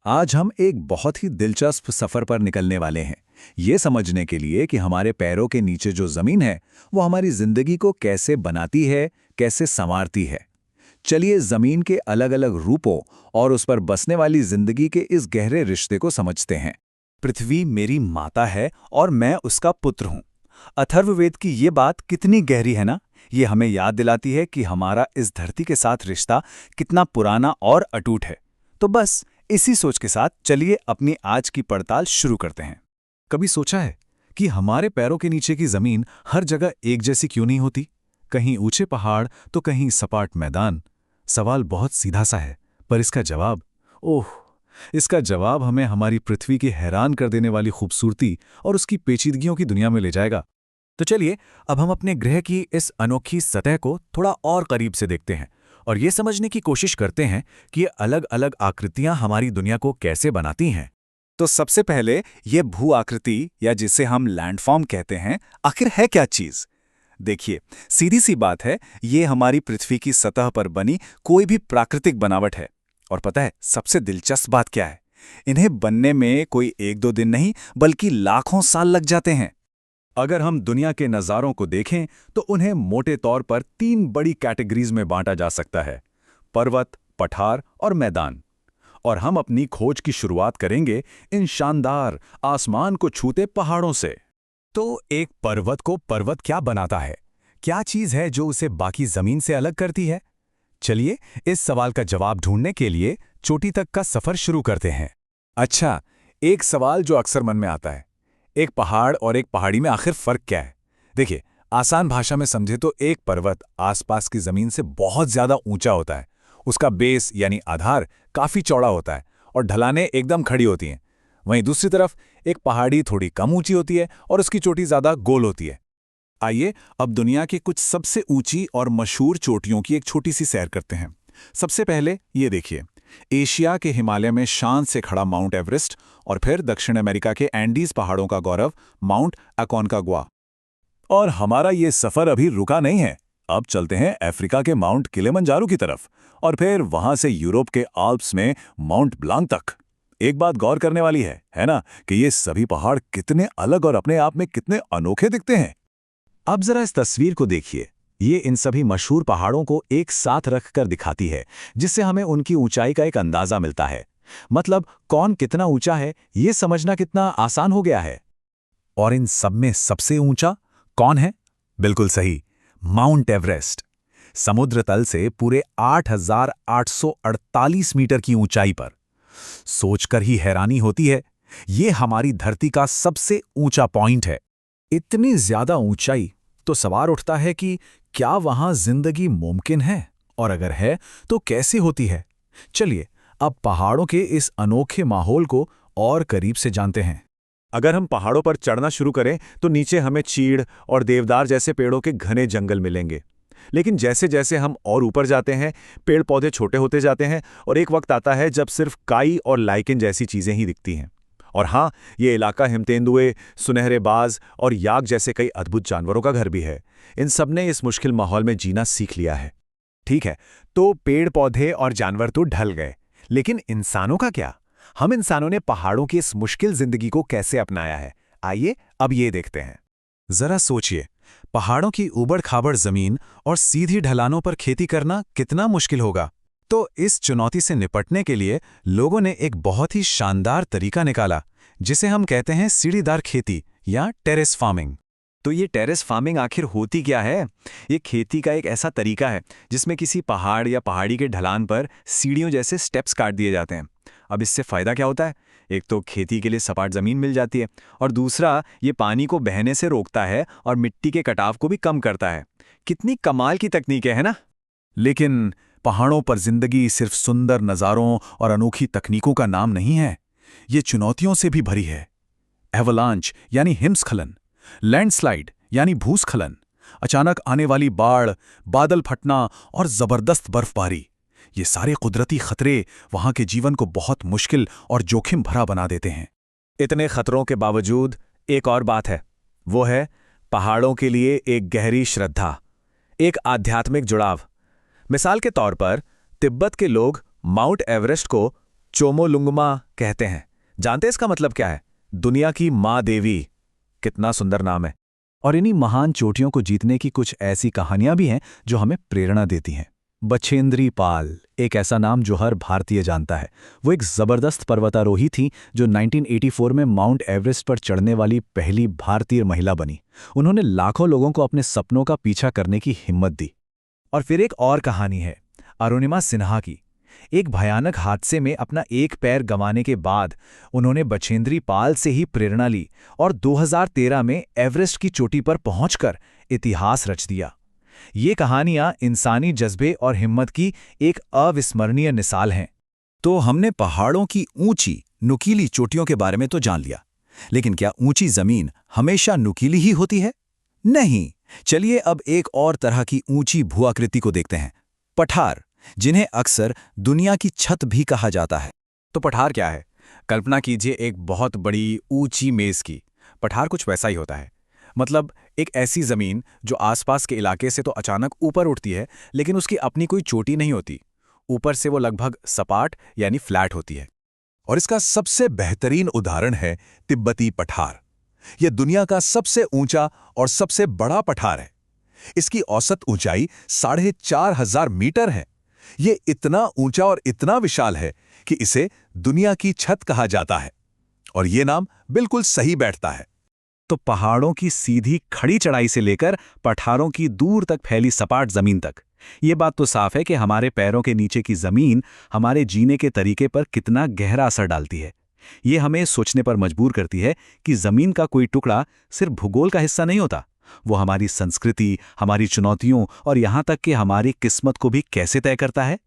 आज हम एक बहुत ही दिलचस्प सफर पर निकलने वाले हैं, ये समझने के लिए कि हमारे पैरों के नीचे जो जमीन है वो हमारी जिंदगी को कैसे बनाती है, कैसे संवारती है। चलिए जमीन के अलग-अलग रूपों और उस पर बसने वाली जिंदगी के इस गहरे रिश्ते को समझते हैं। पृथ्वी मेरी माता है और मैं उसका पुत्र हूँ। अथर्ववेद की ये बात कितनी गहरी है ना। ये हमें याद दिलाती है कि हमारा इस धरती के साथ रिश्ता कितना पुराना और अटूट है। तो बस इसी सोच के साथ चलिए अपनी आज की पड़ताल शुरू करते हैं। कभी सोचा है कि हमारे पैरों के नीचे की जमीन हर जगह एक जैसी क्यों नहीं होती? कहीं ऊंचे पहाड़ तो कहीं सपाट मैदान। सवाल बहुत सीधा सा है, पर इसका जवाब हमें हमारी पृथ्वी की हैरान कर देने वाली खूबसूरती और उसकी पेचीदगियों की दुनिया में ले जाएगा। तो चलिए अब हम अपने ग्रह की इस अनोखी सतह को थोड़ा और करीब से देखते हैं और ये समझने की कोशिश करते हैं कि ये अलग अलग आकृतियां हमारी दुनिया को कैसे बनाती हैं। तो सबसे पहले ये भू आकृति या जिसे हम लैंडफॉर्म कहते हैं, आखिर है क्या चीज? देखिए, सीधी सी बात है, ये हमारी पृथ्वी की सतह पर बनी कोई भी प्राकृतिक बनावट है। और पता है सबसे दिलचस्प बात क्या है? इन्हें बनने में कोई एक दो दिन नहीं बल्कि लाखों साल लग जाते हैं। अगर हम दुनिया के नज़ारों को देखें तो उन्हें मोटे तौर पर 3 बड़ी कैटेगरीज में बांटा जा सकता है: पर्वत, पठार और मैदान। और हम अपनी खोज की शुरुआत करेंगे इन शानदार आसमान को छूते पहाड़ों से। तो एक पर्वत को पर्वत क्या बनाता है? क्या चीज है जो उसे बाकी जमीन से अलग करती है? चलिए इस सवाल का जवाब ढूंढने के लिए चोटी तक का सफर शुरू करते हैं। अच्छा, एक सवाल जो अक्सर मन में आता है, एक पहाड़ और एक पहाड़ी में आखिर फर्क क्या है? देखिए, आसान भाषा में समझे तो एक पर्वत आसपास की जमीन से बहुत ज्यादा ऊंचा होता है। उसका बेस यानी आधार काफी चौड़ा होता है और ढलानें एकदम खड़ी होती हैं। वहीं दूसरी तरफ एक पहाड़ी थोड़ी कम ऊंची होती है और उसकी चोटी ज्यादा गोल होती है। आइए अब दुनिया की कुछ सबसे ऊंची और मशहूर चोटियों की एक छोटी सी सैर करते हैं। सबसे पहले ये देखिए, एशिया के हिमालय में शान से खड़ा माउंट एवरेस्ट और फिर दक्षिण अमेरिका के एंडीज पहाड़ों का गौरव माउंट अकोनकाग्वा। और हमारा ये सफर अभी रुका नहीं है। अब चलते हैं अफ्रीका के माउंट किलिमंजारो की तरफ और फिर वहां से यूरोप के आल्प्स में माउंट ब्लांक तक। एक बात गौर करने वाली है ना, कि ये सभी पहाड़ कितने अलग और अपने आप में कितने अनोखे दिखते हैं। अब जरा इस तस्वीर को देखिए। ये इन सभी मशहूर पहाड़ों को एक साथ रखकर दिखाती है, जिससे हमें उनकी ऊंचाई का एक अंदाजा मिलता है। मतलब कौन कितना ऊंचा है ये समझना कितना आसान हो गया है। और इन सब में सबसे ऊंचा कौन है? बिल्कुल सही, माउंट एवरेस्ट। समुद्र तल से पूरे 8,848 मीटर की ऊंचाई पर। सोचकर ही हैरानी होती है, ये हमारी धरती का सबसे ऊंचा पॉइंट है। इतनी ज्यादा ऊंचाई तो सवाल उठता है कि क्या वहां जिंदगी मुमकिन है, और अगर है तो कैसे होती है। चलिए अब पहाड़ों के इस अनोखे माहौल को और करीब से जानते हैं। अगर हम पहाड़ों पर चढ़ना शुरू करें तो नीचे हमें चीड़ और देवदार जैसे पेड़ों के घने जंगल मिलेंगे। लेकिन जैसे जैसे हम और ऊपर जाते हैं, पेड़ पौधे छोटे होते जाते हैं और एक वक्त आता है जब सिर्फ काई और लाइकेन जैसी चीजें ही दिखती हैं। और हाँ, ये इलाका हिमतेंदुए, सुनहरे बाज और याक जैसे कई अद्भुत जानवरों का घर भी है। इन सब ने इस मुश्किल माहौल में जीना सीख लिया है। ठीक है, तो पेड़ पौधे और जानवर तो ढल गए, लेकिन इंसानों का क्या? हम इंसानों ने पहाड़ों की इस मुश्किल जिंदगी को कैसे अपनाया है? आइए अब ये देखते हैं। जरा सोचिए, पहाड़ों की ऊबड़-खाबड़ जमीन और सीधी ढलानों पर खेती करना कितना मुश्किल होगा। तो इस चुनौती से निपटने के लिए लोगों ने एक बहुत ही शानदार तरीका निकाला, जिसे हम कहते हैं सीढ़ीदार खेती या टेरेस फार्मिंग। तो ये टेरेस फार्मिंग आखिर होती क्या है? ये खेती का एक ऐसा तरीका है जिसमें किसी पहाड़ या पहाड़ी के ढलान पर सीढ़ियों जैसे स्टेप्स काट दिए जाते हैं। अब इससे फ़ायदा क्या होता है? एक तो खेती के लिए सपाट ज़मीन मिल जाती है और दूसरा ये पानी को बहने से रोकता है और मिट्टी के कटाव को भी कम करता है। कितनी कमाल की तकनीक है ना? लेकिन पहाड़ों पर जिंदगी सिर्फ सुंदर नज़ारों और अनोखी तकनीकों का नाम नहीं है, ये चुनौतियों से भी भरी है। एवलांच यानी हिमस्खलन, लैंडस्लाइड यानी भूस्खलन, अचानक आने वाली बाढ़, बादल फटना और जबरदस्त बर्फबारी, ये सारे कुदरती खतरे वहां के जीवन को बहुत मुश्किल और जोखिम भरा बना देते हैं। इतने खतरों के बावजूद एक और बात है, वो है पहाड़ों के लिए एक गहरी श्रद्धा, एक आध्यात्मिक जुड़ाव। मिसाल के तौर पर तिब्बत के लोग माउंट एवरेस्ट को चोमोलुंगमा कहते हैं। जानते इसका मतलब क्या है? दुनिया की माँ देवी। कितना सुंदर नाम है। और इन्हीं महान चोटियों को जीतने की कुछ ऐसी कहानियां भी हैं जो हमें प्रेरणा देती हैं। बछेंद्री पाल, एक ऐसा नाम जो हर भारतीय जानता है। वो एक जबरदस्त पर्वतारोही थी जो 1984 में माउंट एवरेस्ट पर चढ़ने वाली पहली भारतीय महिला बनी। उन्होंने लाखों लोगों को अपने सपनों का पीछा करने की हिम्मत दी। और फिर एक और कहानी है अरुणिमा सिन्हा की। एक भयानक हादसे में अपना एक पैर गंवाने के बाद उन्होंने बछेंद्री पाल से ही प्रेरणा ली और 2013 में एवरेस्ट की चोटी पर पहुंचकर इतिहास रच दिया। ये कहानियां इंसानी जज्बे और हिम्मत की एक अविस्मरणीय मिसाल हैं। तो हमने पहाड़ों की ऊंची नुकीली चोटियों के बारे में तो जान लिया, लेकिन क्या ऊंची जमीन हमेशा नुकीली ही होती है? नहीं। चलिए अब एक और तरह की ऊंची भूआकृति को देखते हैं, पठार, जिन्हें अक्सर दुनिया की छत भी कहा जाता है। तो पठार क्या है? कल्पना कीजिए एक बहुत बड़ी ऊंची मेज की। पठार कुछ वैसा ही होता है। मतलब एक ऐसी जमीन जो आसपास के इलाके से तो अचानक ऊपर उठती है, लेकिन उसकी अपनी कोई चोटी नहीं होती। ऊपर से वो लगभग सपाट यानी फ्लैट होती है। और इसका सबसे बेहतरीन उदाहरण है तिब्बती पठार। यह दुनिया का सबसे ऊंचा और सबसे बड़ा पठार है। इसकी औसत ऊंचाई 4,500 मीटर है। ये इतना ऊंचा और इतना विशाल है कि इसे दुनिया की छत कहा जाता है। और ये नाम बिल्कुल सही बैठता है। तो पहाड़ों की सीधी खड़ी चढ़ाई से लेकर पठारों की दूर तक फैली सपाट जमीन तक, ये बात तो साफ है कि हमारे पैरों के नीचे की जमीन हमारे जीने के तरीके पर कितना गहरा असर डालती है। ये हमें सोचने पर मजबूर करती है कि जमीन का कोई टुकड़ा सिर्फ भूगोल का हिस्सा नहीं होता, वो हमारी संस्कृति, हमारी चुनौतियों और यहाँ तक कि हमारी किस्मत को भी कैसे तय करता है।